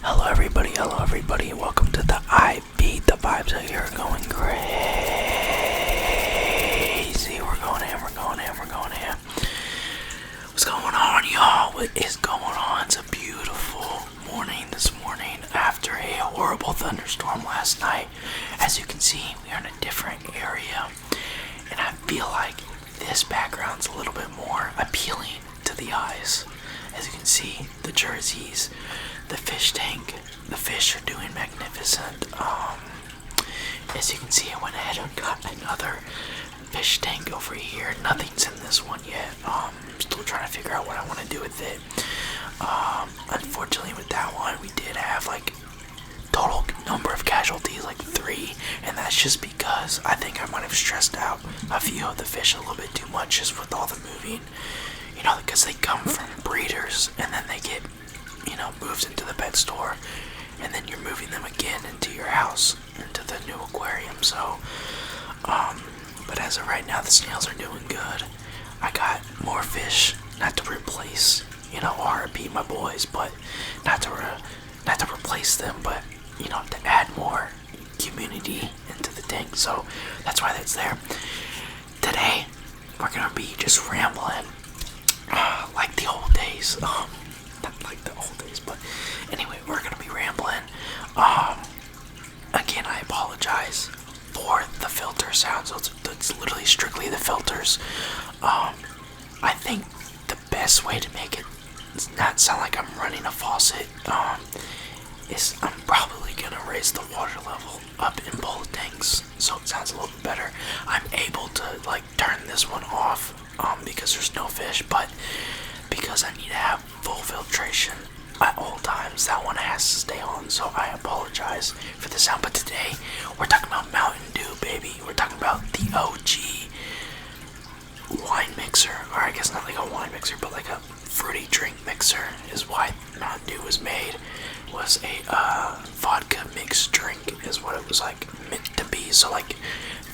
Hello everybody, welcome to the I Beat the Vibes out here going crazy. We're going in. What's going on, y'all? What is going on? It's a beautiful morning this morning after a horrible thunderstorm last night. As you can see, we are in a different area, and I feel like this background's a little bit more appealing to the eyes. As you can see, the jerseys, the fish tank, the fish are doing magnificent. As you can see, I went ahead and got another fish tank over here. Nothing's in this one yet. Still trying to figure out what I want to do with it. Unfortunately, with that one, we did have like total number of casualties, like 3, and that's just because I think I might have stressed out a few of the fish a little bit too much just with all the moving. You know, because they come from breeders and then they get, moved into the pet store, and then you're moving them again into your house, into the new aquarium. So, but as of right now, the snails are doing good. I got more fish, not to replace, RIP my boys, but not to replace them, but to add more community into the tank. So that's why that's there. Today, we're gonna be just rambling. Like the old days, not like the old days, but anyway, we're gonna be rambling. Again, I apologize for the filter sounds. It's literally strictly the filters. I think the best way to make it not sound like I'm running a faucet, is I'm probably gonna raise the water level up in both tanks, so it sounds a little bit better. I'm able to turn this one off, because there's no fish, but because I need to have full filtration at all times, that one has to stay on, so I apologize for the sound. But today, we're talking about Mountain Dew, baby. We're talking about the OG wine mixer, or I guess not like a wine mixer, but like a fruity drink mixer is why Mountain Dew was made. It was a vodka mixed drink is what it was meant to be. So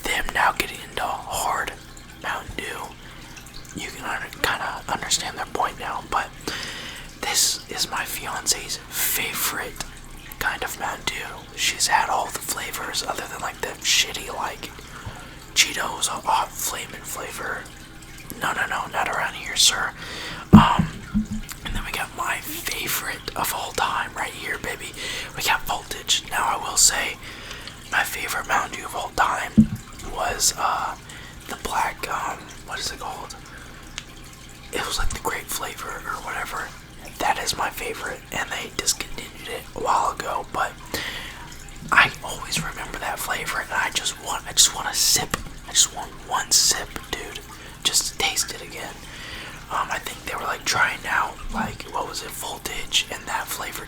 them now getting into hard Mountain Dew, you can kind of understand their point now. But this is my fiance's favorite kind of Mountain Dew. She's had all the flavors other than the shitty Cheetos hot flaming flavor. No, not around here, sir. And then we got my favorite of all time right here, baby. We got Voltage. Now I will say, my favorite Mountain Dew of all time was the black, what is it called? It was the grape flavor or whatever. That is my favorite, and they discontinued it a while ago, but I always remember that flavor, and I just want a sip. I just want one sip, dude, just to taste it again. I think they were trying out what was it, Voltage and that flavor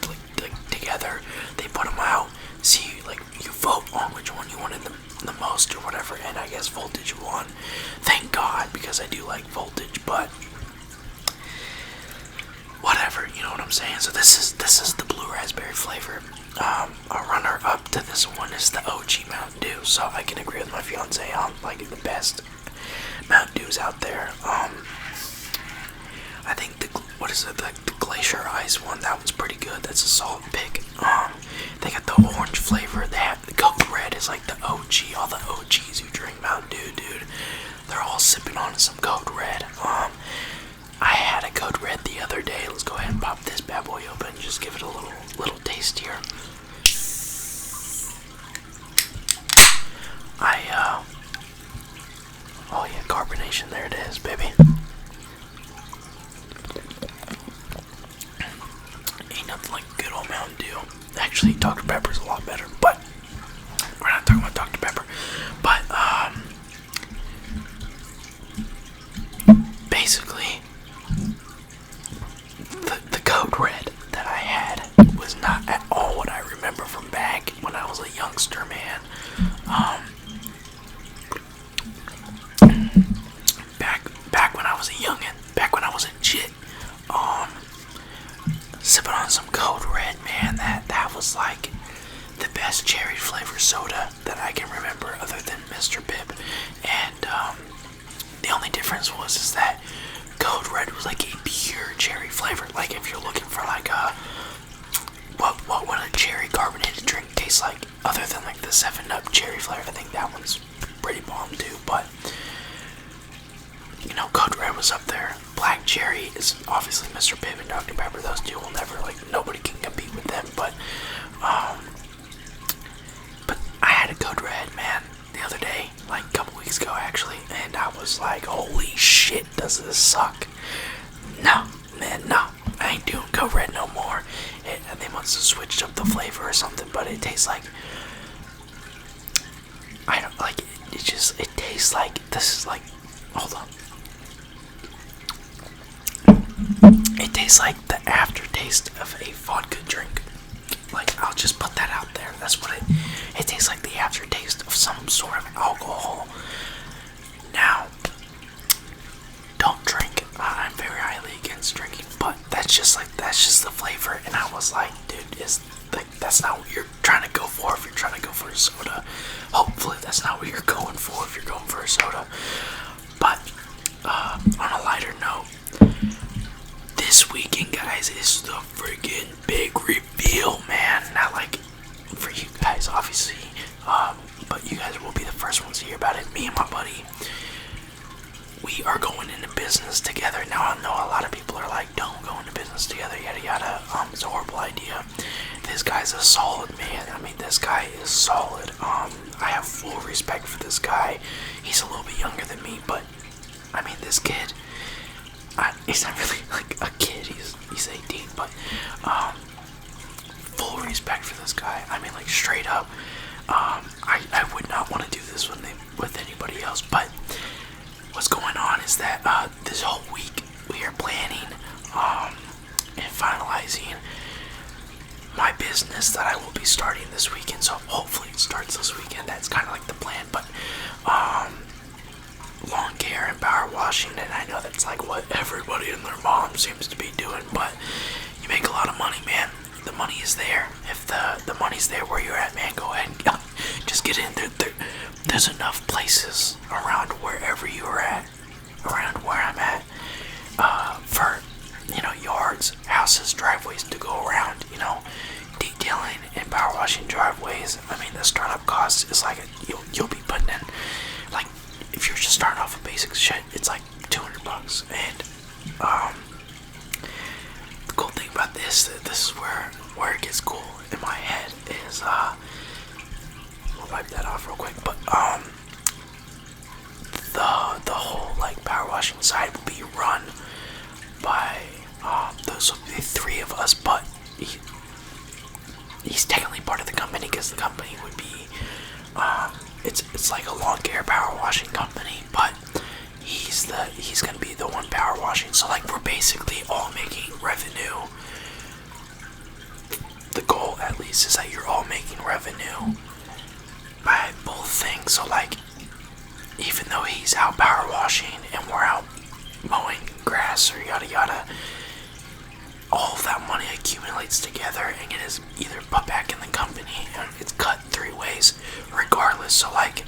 together. They put them out, see you vote on which one you wanted the most or whatever, and I guess Voltage won. Thank God, because I do like Voltage, but whatever, you know what I'm saying. So this is the blue raspberry flavor. A runner up to this one is the OG Mountain Dew, so I can agree with my fiance on the best Mountain Dews out there. I think the Glacier Ice one, that one's pretty good. That's a solid pick. They got the orange flavor. They have the Code Red is the OG. All the OGs who drink Mountain Dew, dude, they're all sipping on some Code Red. I had a Code Red the other day. Let's go ahead and pop this bad boy open and just give it a little taste here. Oh yeah, carbonation, there it is, baby. Ain't nothing like good old Mountain Dew. Actually, Dr. Pepper's a lot better, but we're not talking about Dr. Pepper. But, basically, the Code Red that I had was not at all what I remember from back when I was a youngster, man. Back when I was a youngin', back when I was a jit, sipping on some Code Red, man, that was the best cherry flavor soda that I can remember other than Mr. Pibb. And the only difference is that Code Red was a pure cherry flavor. If you're looking for a what tastes like, other than like the 7-Up cherry flavor. I think that one's pretty bomb too, but you know, Code Red was up there. Black Cherry is obviously Mr. Pibb and Dr. Pepper. Those two will never, like, nobody can compete with them, but I had a Code Red, man, the other day, like a couple weeks ago actually, and I was like, holy shit, does this suck? No, man, no. I ain't doing Code Red no more. They must have switched up the flavor or something, but it tastes like, I don't like it. It tastes like, this is like, hold on. It tastes like the aftertaste of a vodka drink. Like, I'll just put that out there. That's what it tastes like, the aftertaste of some sort of alcohol. Now, don't drink. I'm very highly against drinking, but that's just the flavor. And I was like, dude, that's not what you're trying to go for if you're trying to go for a soda. Hopefully that's not what you're going for if you're going for a soda. But on a lighter note, this weekend, guys, is the freaking big reveal, man. Not like for you guys, obviously, but you guys will be the first ones to hear about it. Me and my buddy, we are going into business together. Now, I know a lot of people are like, don't go into business together, yada yada. It's a horrible idea. This guy's a solid man. I mean, this guy is solid. I have full respect for this guy. He's a little bit younger than me, but I mean, this kid, he's not really like a kid. He's 18, but full respect for this guy. I mean, like, straight up. I would not want to do this with anybody else, but what's going on is that this whole week we are planning and finalizing my business that I will be starting this weekend. So hopefully it starts this weekend. That's kind of like the plan. But lawn care and power washing, and I know that's like what everybody and their mom seems to be doing, but you make a lot of money, man. The money is there. If the money's there where you're at, man, go ahead and just get in there. There's enough places around wherever you are at, around where I'm at, for, you know, yards, houses, driveways to go around, you know, detailing and power washing driveways. I mean, the startup cost is like, you'll be putting in, like, if you're just starting off with basic shit, it's like $200. And the cool thing about this is where it gets cool in my head is I'll wipe that off real quick, but the whole like power washing side will be run by those will be 3 of us, but he's technically part of the company because the company would be it's like a lawn care power washing company, but he's gonna be the one power washing. So like we're basically all making revenue. The goal, at least, is that you're all making revenue by both things. So like, even though he's out power washing and we're out mowing grass or yada yada, all of that money accumulates together and it is either put back in the company and it's cut 3 ways regardless. So like,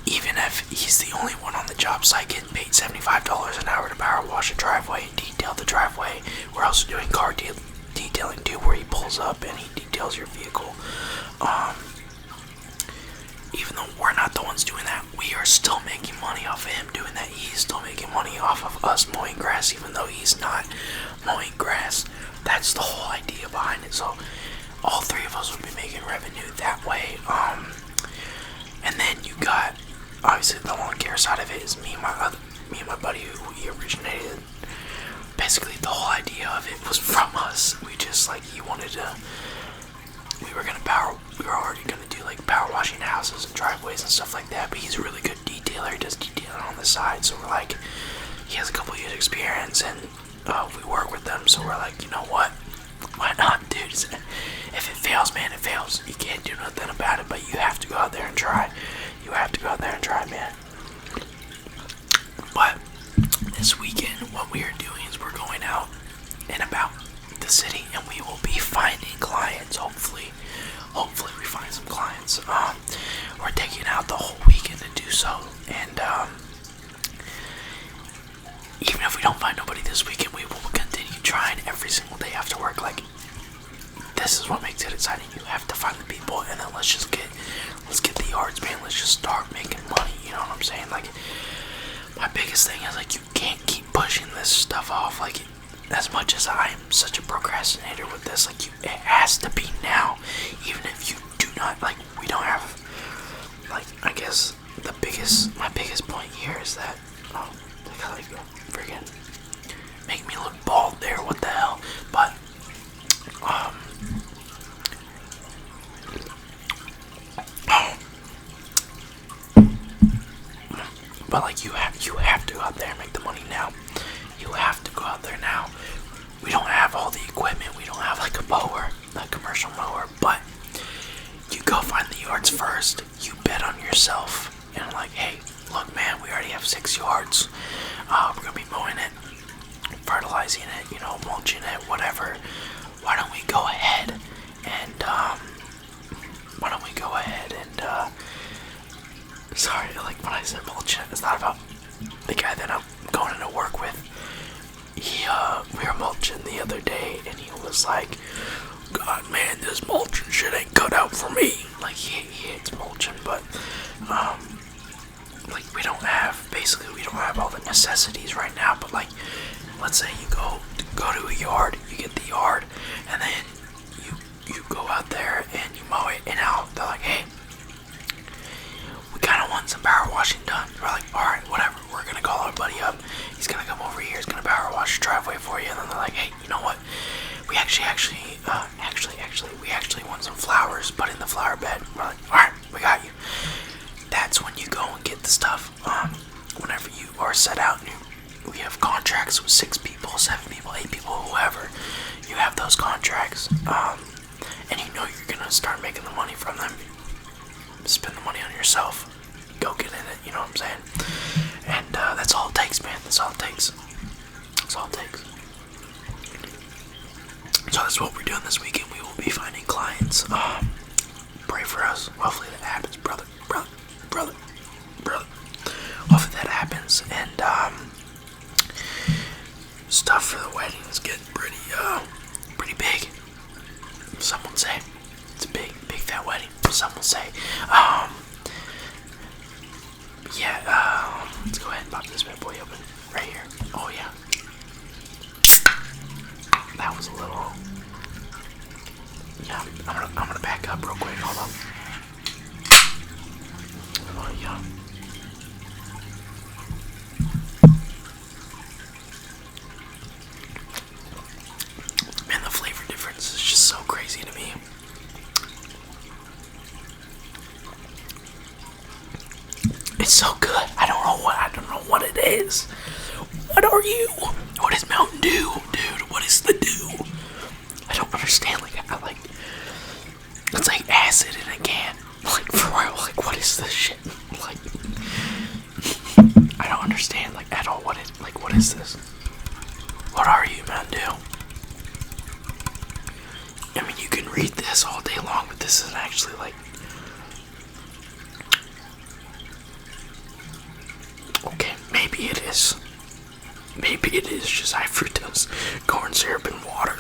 even if he's the only one on the job site getting paid $75 an hour to power wash a driveway and detail the driveway, we're also doing car detailing too, where he pulls up and he details your vehicle. Even though we're not the ones doing that, we are still making money off of him doing that. He's still making money off of us mowing grass, even though he's not mowing grass. That's the whole idea behind it. So all 3 of us will be making revenue that way. And then you got, obviously, the lawn care side of it is me and my buddy who he originated. Basically, the whole idea of it was from us. We just like, we were already gonna do like power washing houses and driveways and stuff like that, but he's a really good detailer. He does detailing on the side, so we're like, he has a couple years experience and we work with them, so we're like, you know what, why not, dude? If it fails, man, it fails. You can't do nothing about it, but you have to go out there and try. Man. But this weekend, what we are doing is we're going out and about the city, and we will be finding clients. Hopefully we find some clients. We're taking out the whole weekend to do so, and even if we don't find nobody this weekend, we will continue trying every single day after work. Like, this is what makes it exciting. You have to find the people, and then let's get the yards, man. Let's just start making money. You know what I'm saying? Like, my biggest thing is like you can't keep pushing this stuff off. Like, as much as I am such a procrastinator with this, like it has to be now. Even if you do not, like, we don't have, like, I guess my biggest point here is that they got like freaking make me look bald there. What the hell? But but like you have to go out there and make the money now. You have to go out there now. We don't have all the equipment. We don't have like a mower, a commercial mower, but you go find the yards first. You bet on yourself and like, hey, look, man, we already have 6 yards. We're gonna be mowing it, fertilizing it, you know, mulching it, whatever. Why don't we go ahead and sorry, like when I said mulching it, it's not about the guy that I'm going into work with. We were mulching the other day, and he was like, God, man, this mulching shit ain't cut out for me. Like, he hates mulching, but, like, we don't have all the necessities right now, but, like, let's say you go to a yard, you get the yard, and then you go out there and you mow it, and now they're like, hey, we kind of want some power washing done. We're like, alright, whatever, we're gonna call our buddy up, he's gonna come over here, he's gonna power wash your driveway for you, and then they're like, hey, you know what, we actually want some flowers put in the flower bed. We're like, alright, we got you. That's when you go and get the stuff, whenever you are set out and we have contracts with 6 people, 7 people, 8 people, whoever, you have those contracts, and you know you're gonna start making the money from them. Spend the money on yourself, go get in it, you know what I'm saying? And that's all it takes, man. That's all it takes. So that's what we're doing this weekend. We will be finding clients. Pray for us. Hopefully that happens, brother. Hopefully that happens. And stuff for the wedding is getting pretty big. Some would say it's a big fat wedding. Some will say. Let's go ahead and pop this bad boy open right here. Oh yeah. That was a little. Yeah, I'm gonna back up real quick. Hold on. Oh yeah. Man, the flavor difference is just so crazy to me. It's so good. I don't know what it is. What are you? What is Mountain Dew, dude? What is the dew? I don't understand. Like, it's like acid in a can. Like, for real. Like, what is this shit? Like, I don't understand. Like, at all. What is this? What are you, Mountain Dew? I mean, you can read this all day long, but this isn't actually like. Okay, maybe it is. Maybe it is just high fructose corn syrup and water.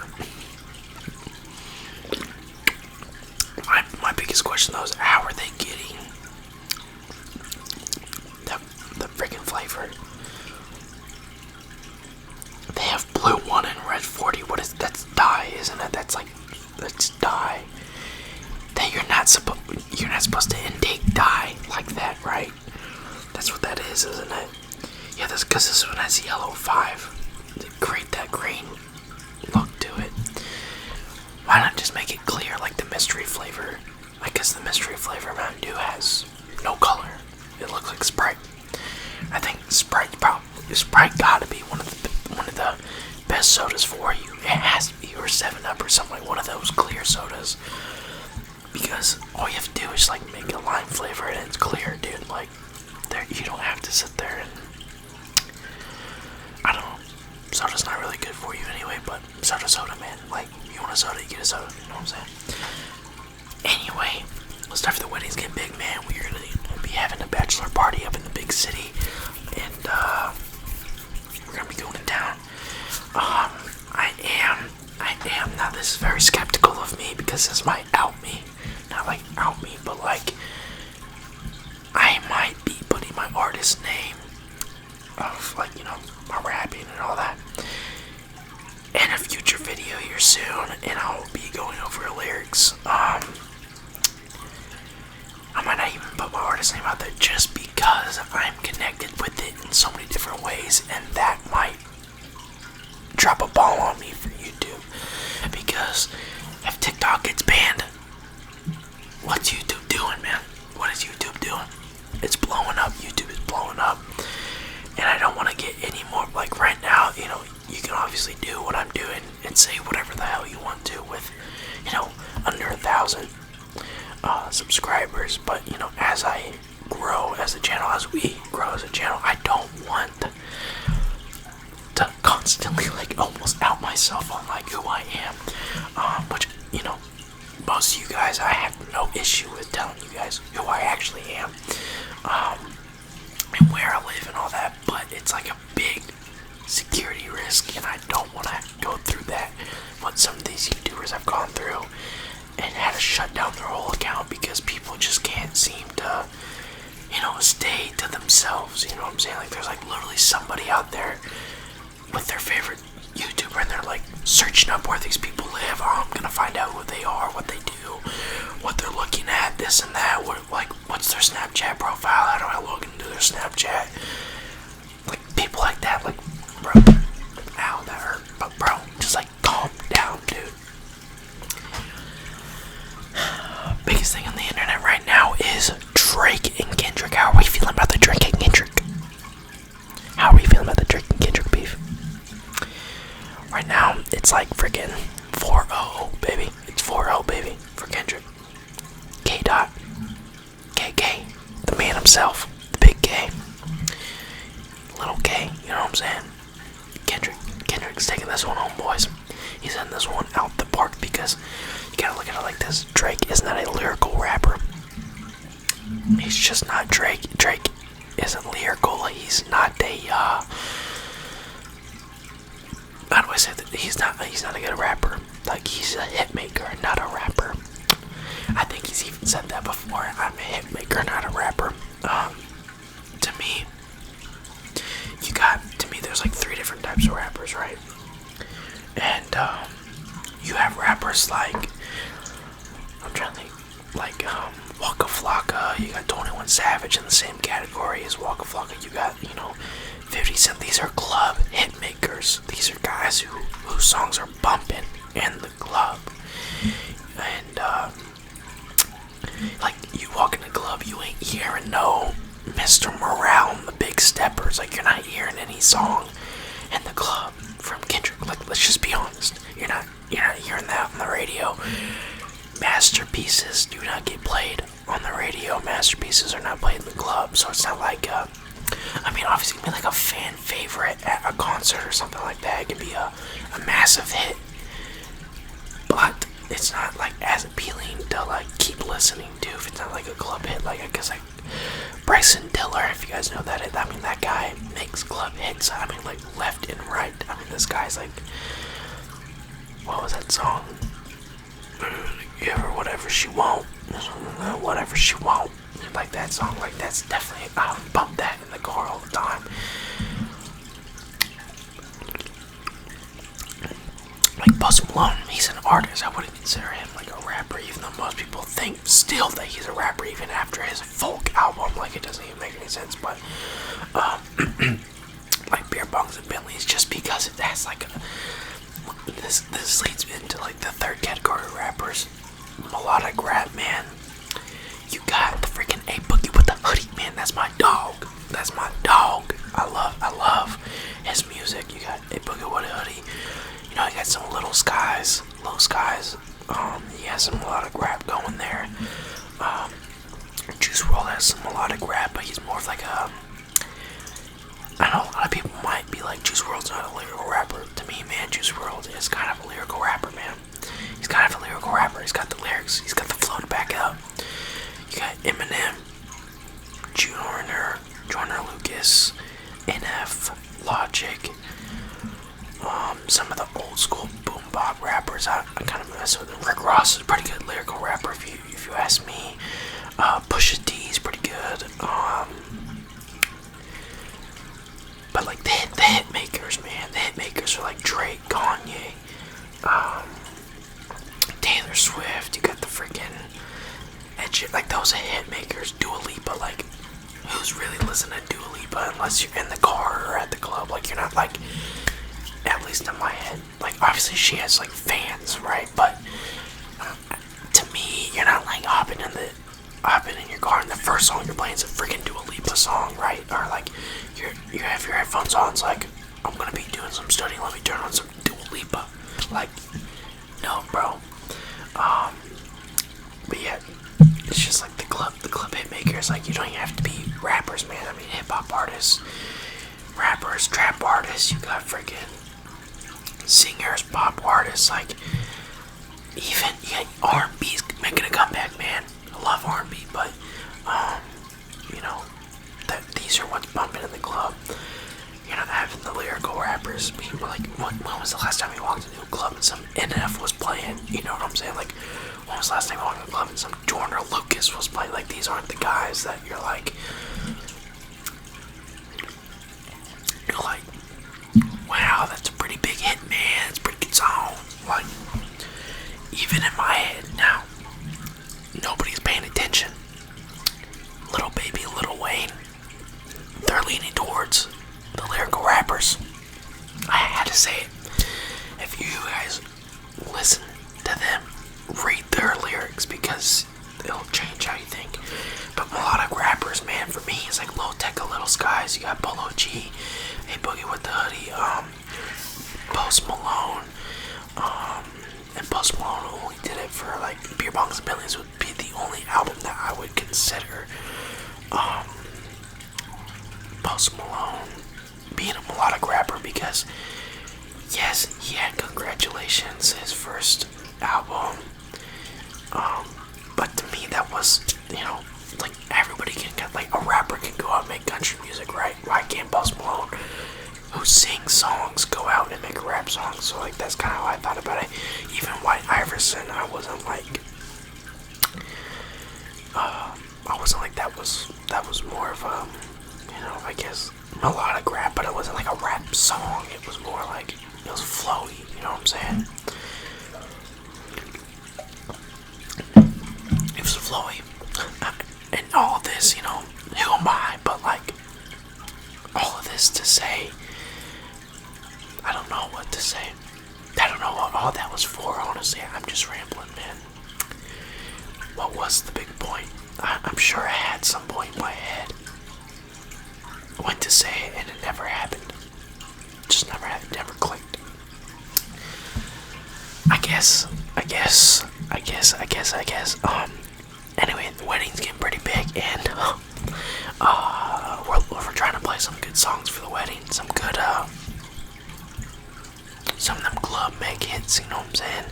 My biggest question though is how are they getting the freaking flavor? They have blue 1 and red 40. What is that's dye, isn't it? That's dye. That you're not supposed to intake dye like that, right? That's what that is, isn't it? Yeah, that's because this one has yellow 5 to create that green look to it. Why not just make it clear like the mystery flavor? I guess the mystery flavor Mountain Dew has no color. It looks like Sprite. I think Sprite gotta be one of the best sodas for you. It has to be, or 7-Up or something, like one of those clear sodas. Because all you have to do is like make a lime flavor and it's clear, dude. Like, you don't have to sit there and I don't know. Soda's not really good for you anyway, but soda, man. Like, you want a soda, you get a soda. You know what I'm saying? Anyway, let's start for the weddings get big, man. We're gonna be having a bachelor party up in the big city, and we're gonna be going to town. I am. Now, this is very skeptical of me. me because this might out me. Not like out me, but like I might be putting my artist name of like, you know, my rapping and all that in a future video here soon, and I'll be going over lyrics. I might not even put my artist name out there just because I'm connected with it in so many different ways, and that might drop a ball on me for YouTube. Because if TikTok gets banned, what's YouTube doing, man? What is YouTube doing? It's blowing up. YouTube is blowing up. And I don't want to get any more, like right now, you know, you can obviously do what I'm doing and say whatever the hell you want to with, you know, under 1,000 subscribers. But, you know, as I grow as a channel, as we grow as a channel, I don't want to constantly, like, almost out myself on, like, who I am. Which, you know, most of you guys, I have no issue with telling you guys who I actually am. And where I live and all that, but it's like a big security risk, and I don't want to go through that, what some of these YouTubers have gone through, and had to shut down their whole account because people just can't seem to, you know, stay to themselves, you know what I'm saying? Like, there's like literally somebody out there with their favorite YouTuber, and they're like searching up where these people live. Oh, I'm gonna find out who they are, what they do, what they're looking at, this and that, what's their Snapchat profile, how do I log into their Snapchat, like people like that, like, bro, ow, that hurt, but bro, just like calm down, dude. Biggest thing on the internet right now is Drake and Kendrick. How are we feeling about the Drake and Kendrick? How are we feeling about the Drake and Kendrick beef? Right now, it's like freaking 4-0, baby. It's 4-0, baby, for Kendrick. K-Dot. KK. The man himself. The big K. Little K, you know what I'm saying? Kendrick's taking this one home, boys. He's hitting this one out the park because you gotta look at it like this. Drake is not a lyrical rapper. He's just not Drake. Drake isn't lyrical. He's not a, how do I say that? He's not a good rapper. Like, he's a hit maker, not a rapper. I think he's even said that before. I'm a hit maker, not a rapper. To me, there's like 3 different types of rappers, right? And you have rappers like, I'm trying to think, like Waka Flocka. You got 21 Savage in the same category as Waka Flocka. You got, you know, 50 Cent. These are club hit makers. These are guys whose songs are bumping in the club. And like, you walk in the club, you ain't hearing no Mr. Morale and the Big Steppers. Like, you're not hearing any song in the club from Kendrick. Like, let's just be honest. You're not hearing that on the radio. Masterpieces do not get played on the radio. Masterpieces are not played in the club. So it's not like, I mean, obviously, it can be like a fan favorite at a concert or something like that. It can be a massive hit. But it's not like as appealing to like keep listening to if it's not like a club hit. Like, I guess like Bryson Tiller, if you guys know that, I mean, that guy makes club hits. I mean, like left and right. I mean, this guy's like, what was that song? Give her whatever she want. Whatever she want. Like that song. Like, that's definitely, I bump that in the car all the time. Like Post Malone, he's an artist. I wouldn't consider him like a rapper, even though most people think still that he's a rapper even after his folk album. Like, it doesn't even make any sense. But like Beer Bongs and Bentleys, just because it has like a, this leads into like the third category of rappers, melodic rap, man. You got the freaking A Boogie with the hoodie, man. That's my dog. That's my dog. I love his music. You got A Boogie with a hoodie. You know, you got some Little Skies. He has some melodic rap going there. Juice WRLD has some melodic rap, but he's more of like a, I know a lot of people might be like, Juice WRLD's not a lyrical rapper. To me, man, Juice WRLD is kind of a lyrical rapper, man. He's kind of a lyrical rapper. He's got the lyrics. He's got the flow to back it up. You got Eminem, Joyner Lucas, NF, Logic, some of the old school boom hip-hop rappers, I kind of mess with them. Rick Ross is a pretty good lyrical rapper, if you ask me. Pusha T is pretty good. But like the hit makers, man, the hit makers are like Drake, Kanye, Taylor Swift. You got the freaking like those are hit makers. Dua Lipa, like who's really listening to Dua Lipa unless you're in the car or at the club? Like you're not like, at least in my head. Like obviously she has like fans, right? But to me, you're not like hopping in your car and the first song you're playing is a freaking Dua Lipa song, right? Or like you have your headphones on. It's like I'm gonna be doing some studying. Let me turn on some Dua Lipa. Like no, bro. But yeah, it's just like the club hit makers. Like you don't even have to be rappers, man. I mean hip hop artists, rappers, trap artists. You got freaking singers, pop artists. Like even R&B's making a comeback, man. I love R&B, but you know that these are what's bumping in the club. You're not having the lyrical rappers. People like when was the last time you walked into a club and some NF was playing? You know what I'm saying? Like when was the last time you walked into a club and some Jordan or Lucas was playing? Like these aren't the guys that you're like wow, that's a pretty big hit, man. It's a pretty good song. Like even in my head now, nobody's paying attention. Little Baby, Lil Wayne, they're leaning towards the lyrical rappers. I had to say it. If you guys listen to them, read their lyrics because it'll change how you think. But melodic rappers, man, for me, it's like Low Tech, A Little Skies. You got Polo G, A Boogie with the Hoodie, Post Malone, and Post Malone only did it for like Beer Bongs and Billions would be the only album that I would consider Post Malone being a melodic rapper because yes, he had Congratulations, his first album, but to me that was, you know, like everybody can get, like a rapper can go out and make country music, right? Why can't Post Malone, who sings songs, go out and make a rap song? So like that's kind of how I thought about it. Even White Iverson, I wasn't like that was more of a, you know, I guess melodic rap, but it wasn't like a rap song. It was more like it was flowy. You know what I'm saying? It was flowy. And all this, you know, who am I? But like all of this to say, I don't know what to say. I don't know what all that was for, honestly. I'm just rambling, man. What was the big point? I'm sure I had some point in my head. I went to say it and it never happened. Just never happened, never clicked. I guess. Anyway, the wedding's getting pretty big and we're trying to play some good songs for the wedding. Some good some of them club make hits, you know what I'm saying?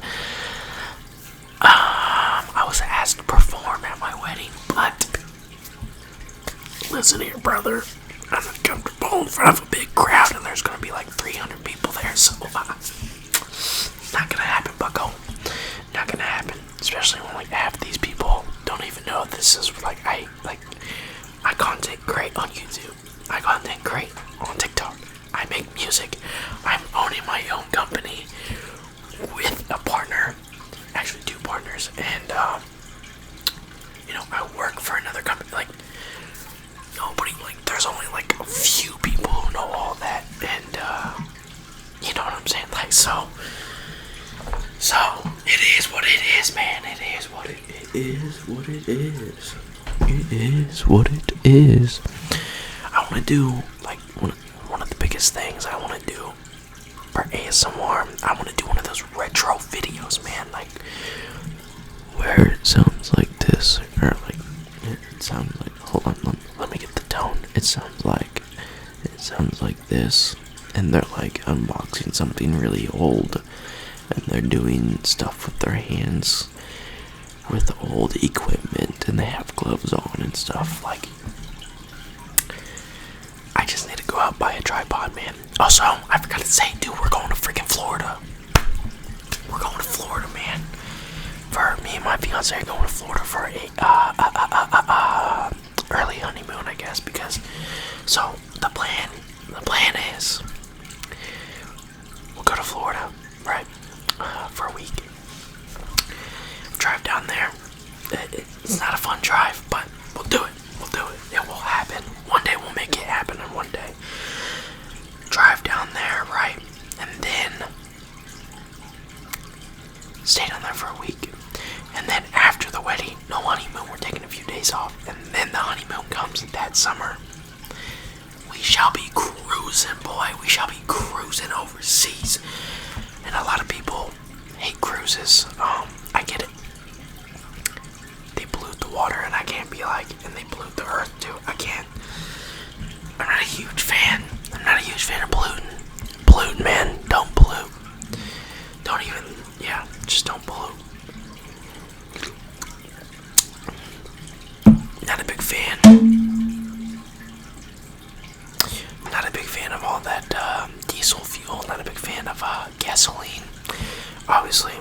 I was asked to perform at my wedding, but listen here, brother. I'm not comfortable in front of a big crowd, and there's gonna be like 300 people there, so not gonna happen, bucko. Not gonna happen. Especially when like half these people don't even know this is like I content create on YouTube. I content create on TikTok. I make music. I'm owning my own company with a partner. Actually, two partners, and you know, I work for another company. Like nobody, like there's only like a few people who know all that, and you know what I'm saying. Like so it is what it is, man. It is what it is. What it is. It is what it is. I want to do like one of the biggest things I want to do for ASMR. I want to do one of those retro videos, man. Like where it sounds like this, or like it sounds like. Hold on, let me get the tone. It sounds like this, and they're like unboxing something really old, and they're doing stuff with their hands with old equipment, and they have gloves on and stuff. Like I just need to go out and buy a tripod, man. Also, I forgot to say, dude, we're going to freaking Florida. going to Florida, man. For me and my fiance are going to Florida for a early honeymoon, I guess. Because so the plan is we'll go to Florida, right, for a week. Drive down there. It's not a fun drive, but we'll do it. We'll do it. It will happen. One day we'll make it happen, and one day drive down there, right, and then stay down there for a week. And then after the wedding, no honeymoon, we're taking a few days off, and then the honeymoon comes that summer. We shall be cruising, boy. We shall be cruising overseas. And a lot of people hate cruises. I get it. They pollute the water, and I can't be like, and they pollute the earth too. I can't. I'm not a huge fan. I'm not a huge fan of polluting. Polluting, man. Don't pollute. Don't even, yeah, just don't pollute. Not a big fan. Not a big fan of all that diesel fuel. Not a big fan of gasoline. Obviously,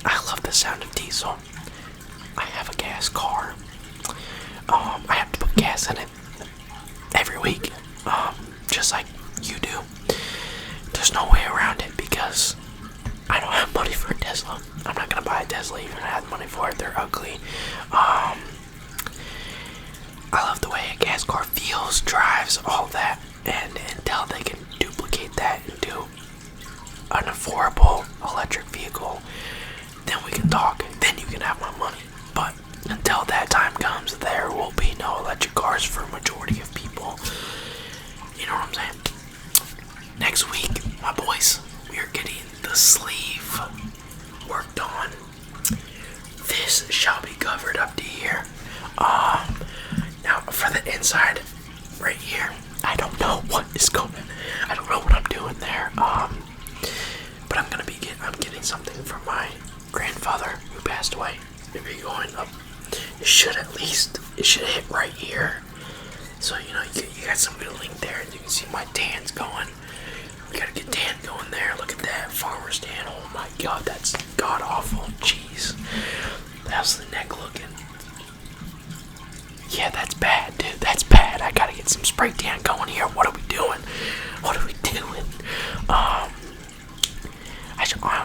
I love the sound of diesel. I have a gas car. I have to put gas in it every week, just like you do. There's no way around it because I don't have money for a Tesla. I'm not gonna buy a Tesla even if I had money for it. They're ugly. I love the way a gas car feels, drives, all that, and until they can duplicate that into an affordable electric vehicle, then we can talk. Then you can have my money. But until that time comes, there will be no electric cars for a majority of people. You know what I'm saying? Next week, my boys, we are getting the sleeve worked on. This shall be covered up to here. Now for the inside, right here, I don't know what is going. I don't know what I'm doing there. But I'm getting something from my grandfather who passed away. Maybe going up. It should hit right here. So you know you got some good link there, and you can see my tan's going. We gotta get tan going there. Look at that farmer's tan. Oh my god, that's god awful. Jeez, how's the neck looking? Yeah, that's bad, dude. That's bad. I gotta get some spray tan going here. What are we doing? What are we doing?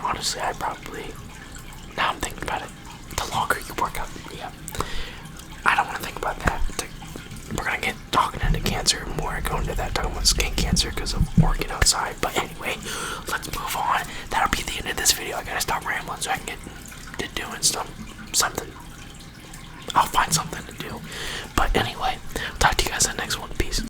Honestly, now I'm thinking about it. The longer you work out, yeah. I don't want to think about that. We're gonna get talking into cancer more. Go into that, talking about skin cancer because of working outside. But anyway, let's move on. That'll be the end of this video. I gotta stop rambling so I can get to doing something